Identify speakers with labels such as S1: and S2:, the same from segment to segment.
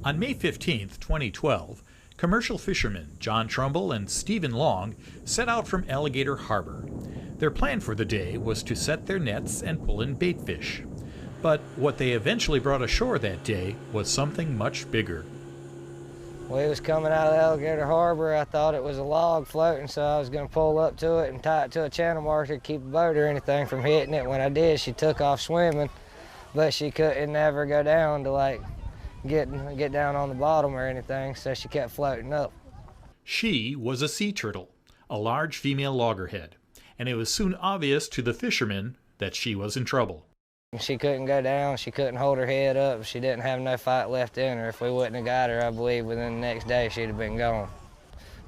S1: On May 15, 2012, commercial fishermen John Trumbull and Stephen Long set out from Alligator Harbor. Their plan for the day was to set their nets and pull in bait fish. But what they eventually brought ashore that day was something much bigger.
S2: We was coming out of Alligator Harbor. I thought it was a log floating, so I was going to pull up to it and tie it to a channel marker to keep a boat or anything from hitting it. When I did, she took off swimming, but she couldn't ever go down to like get down on the bottom or anything, so she kept floating up.
S1: She was a sea turtle, a large female loggerhead, and it was soon obvious to the fishermen that she was in trouble.
S2: She couldn't go down, she couldn't hold her head up, she didn't have no fight left in her. If we wouldn't have got her, I believe within the next day she'd have been gone.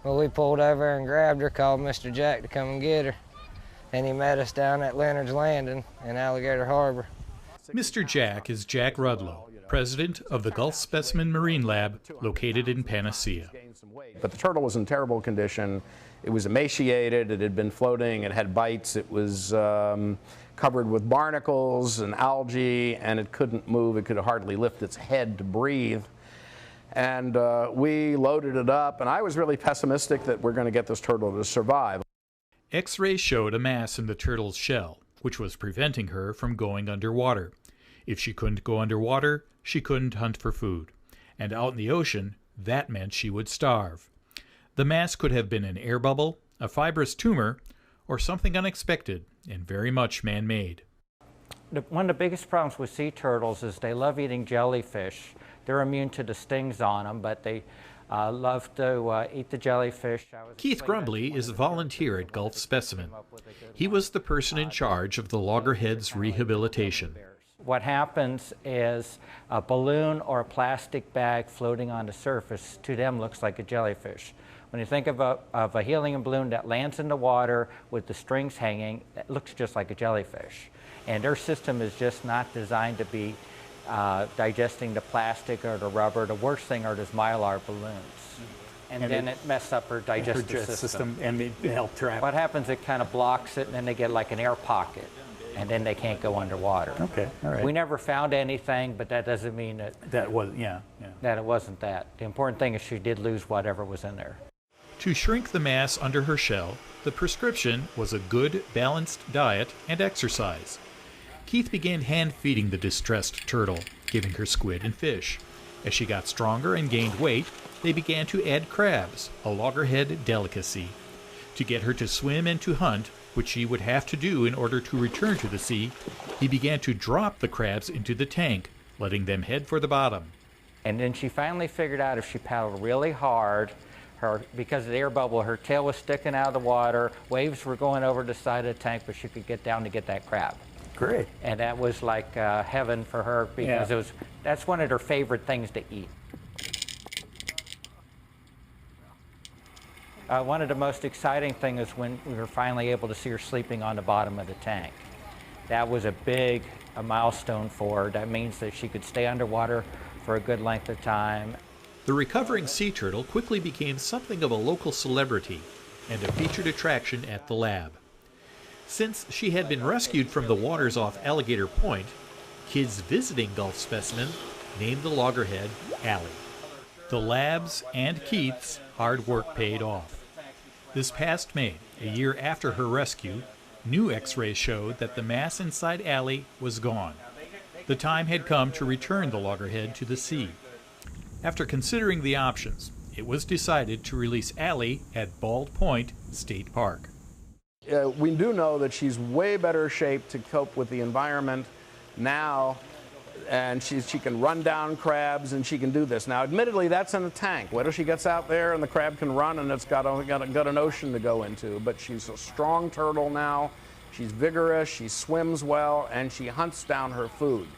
S2: Well, we pulled over and grabbed her, called Mr. Jack to come and get her, and he met us down at Leonard's Landing in Alligator Harbor.
S1: Mr. Jack is Jack Rudlow, president of the Gulf Specimen Marine Lab located in Panacea.
S3: But the turtle was in terrible condition. It was emaciated, it had been floating, it had bites, it was covered with barnacles and algae, and it couldn't move, it could hardly lift its head to breathe. And we loaded it up, and I was really pessimistic that we're going to get this turtle to survive.
S1: X-rays showed a mass in the turtle's shell, which was preventing her from going underwater. If she couldn't go underwater, she couldn't hunt for food. And out in the ocean, that meant she would starve. The mass could have been an air bubble, a fibrous tumor, or something unexpected and very much man-made.
S4: One of the biggest problems with sea turtles is they love eating jellyfish. They're immune to the stings on them, but they love to eat the jellyfish.
S1: Keith Grumbly is a volunteer at Gulf Specimen. He was the person in charge of the loggerhead's rehabilitation.
S4: What happens is a balloon or a plastic bag floating on the surface to them looks like a jellyfish. When you think of a helium balloon that lands in the water with the strings hanging, it looks just like a jellyfish. And their system is just not designed to be digesting the plastic or the rubber. The worst thing are those mylar balloons. And then it messes up her digestive system.
S5: And it helped her out.
S4: What happens, it kind of blocks it, and then they get like an air pocket. And then they can't go underwater.
S5: Okay, all right.
S4: We never found anything, but that doesn't mean that
S5: that wasn't
S4: that it wasn't that. The important thing is she did lose whatever was in there.
S1: To shrink the mass under her shell, the prescription was a good, balanced diet and exercise. Keith began hand-feeding the distressed turtle, giving her squid and fish. As she got stronger and gained weight, they began to add crabs, a loggerhead delicacy. To get her to swim and to hunt, which she would have to do in order to return to the sea, he began to drop the crabs into the tank, letting them head for the bottom.
S4: And then she finally figured out if she paddled really hard, because of the air bubble, her tail was sticking out of the water, waves were going over the side of the tank, but she could get down to get that crab.
S5: Great.
S4: And that was like heaven for her, because that's one of her favorite things to eat. One of the most exciting things is when we were finally able to see her sleeping on the bottom of the tank. That was a big milestone for her. That means that she could stay underwater for a good length of time.
S1: The recovering sea turtle quickly became something of a local celebrity and a featured attraction at the lab. Since she had been rescued from the waters off Alligator Point, kids visiting Gulf Specimen named the loggerhead Allie. The lab's and Keith's hard work paid off. This past May, a year after her rescue, new X-rays showed that the mass inside Allie was gone. The time had come to return the loggerhead to the sea. After considering the options, it was decided to release Allie at Bald Point State Park.
S3: We do know that she's way better shape to cope with the environment now, and she can run down crabs and she can do this. Now, admittedly, that's in a tank. What if she gets out there and the crab can run and it's got an ocean to go into? But she's a strong turtle now. She's vigorous, she swims well, and she hunts down her food.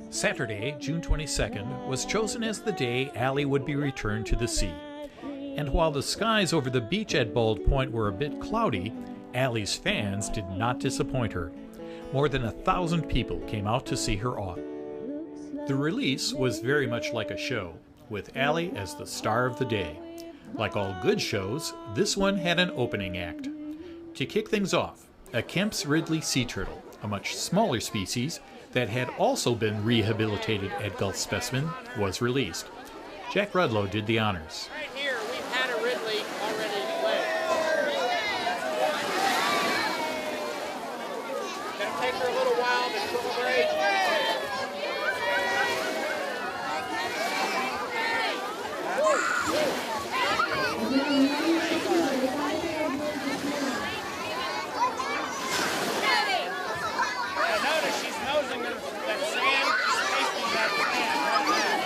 S1: Saturday, June 22nd, was chosen as the day Allie would be returned to the sea. And while the skies over the beach at Bald Point were a bit cloudy, Allie's fans did not disappoint her. More than 1,000 people came out to see her off. The release was very much like a show, with Allie as the star of the day. Like all good shows, this one had an opening act. To kick things off, a Kemp's Ridley sea turtle, a much smaller species, that had also been rehabilitated at Gulf Specimen was released. Jack Rudlow did the honors.
S5: Right here, we've had a Ridley already leg. Gonna take her a little while to equilibrate. Notice she's nosing that sand, tasting that sand right there.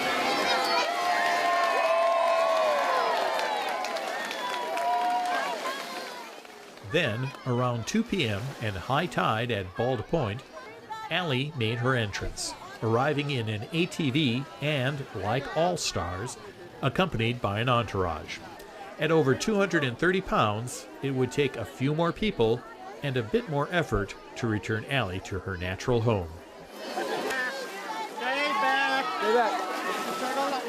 S1: Then, around 2 p.m. and high tide at Bald Point, Allie made her entrance, arriving in an ATV and, like all stars, accompanied by an entourage. At over 230 pounds, it would take a few more people and a bit more effort to return Allie to her natural home.
S5: Stay back.
S6: Stay back.
S5: Turtle. No.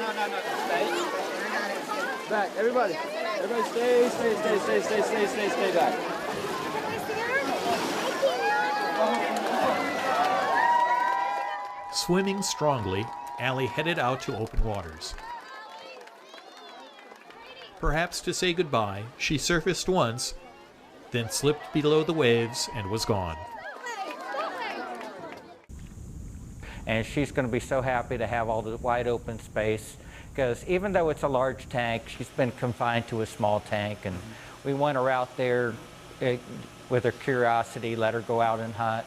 S5: Stay.
S6: Back. Everybody. Everybody stay back.
S1: Swimming strongly, Allie headed out to open waters. Perhaps to say goodbye, she surfaced once, then slipped below the waves and was gone.
S4: And she's going to be so happy to have all the wide open space, because even though it's a large tank, she's been confined to a small tank, and we want her out there with her curiosity, let her go out and hunt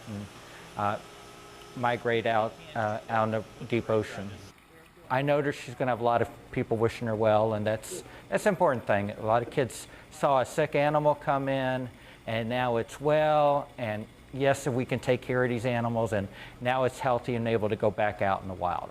S4: and migrate out in the deep ocean. I noticed she's going to have a lot of people wishing her well, and that's an important thing. A lot of kids saw a sick animal come in, and now it's well, and yes, we can take care of these animals, and now it's healthy and able to go back out in the wild.